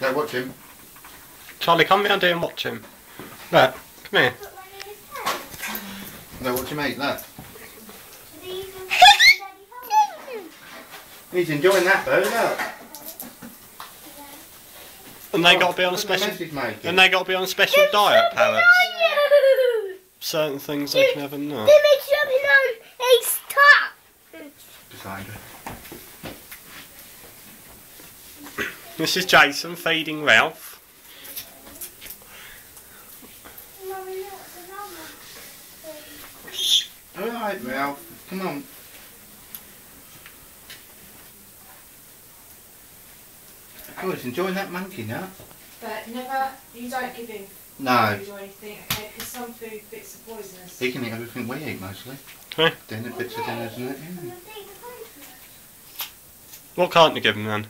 Go watch him. Charlie, come round here and watch him. Look, come here. Go watch him eat, look. He's enjoying that though, look. And they got to be on a special. And they got to be on a special diet, parrots. Certain things they can have and not. They make something on his top. Beside her. This is Jason feeding Ralph. Alright, Ralph. Come on. Oh, he's enjoying that monkey nut. But never, you don't give him No. food or anything, okay? Because some food bits are poisonous. He can eat everything we eat mostly. Hey? Dinner, bits of dinners and it. Yeah. What can't you give him then?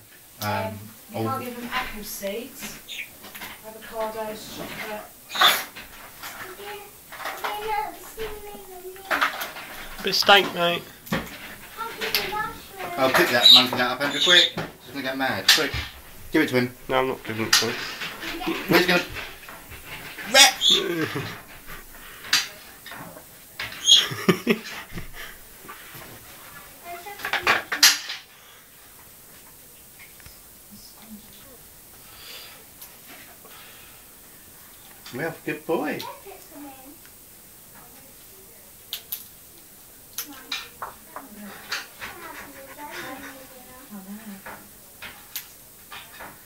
You can't give them apple seeds, avocados, chocolate. Bit steak, mate. I'll pick that monkey nut up, Andrew, quick. He's going to get mad. Quick. Give it to him. No, I'm not giving it to him. He's going to... Well, good boy.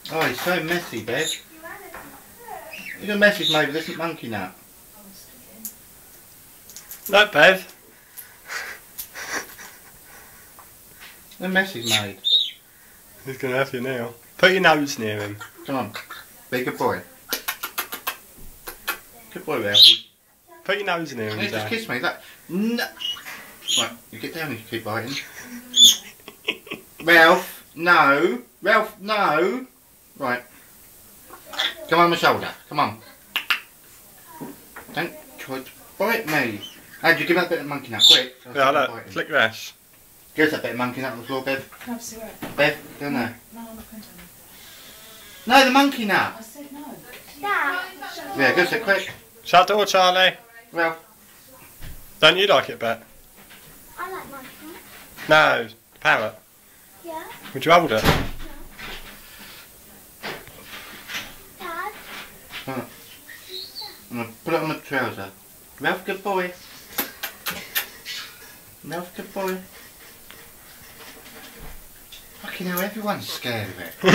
Oh, he's so messy, Bev. Look at mess he's made with this monkey nut. Look, Bev. Look at mess he's made. He's going to have you now. Put your nose near him. Come on. Be a good boy. Good boy, Ralphie. Put your nose near him, Just Dad. kiss me. That. No. Right, you get down if you keep biting. Ralph, no. Ralph, no. Right. Come on my shoulder. Come on. Don't try to bite me. Andrew, give me that bit of monkey nut, quick. Yeah, look. Flick your ass. Give us that bit of monkey nut on the floor, Bev. Can I have a cigarette? Bev, go on there. No, I'm not going to. No, the monkey nut. I said no. Dad. Yeah, give us it quick. Shut the door, Charlie. Ralph. Don't you like it, Bet? I like monkey. No. Parrot. Yeah. Would you hold it? Dad. I'm going to put it on the trouser. Ralph, good boy. Ralph, good boy. Fucking hell, everyone's scared of it. Do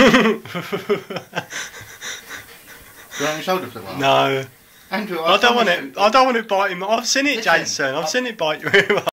you want your shoulder for a while? No. Andrew, I don't want it. I don't want it biting. I've seen it, Listen. Jason. I've seen it bite you.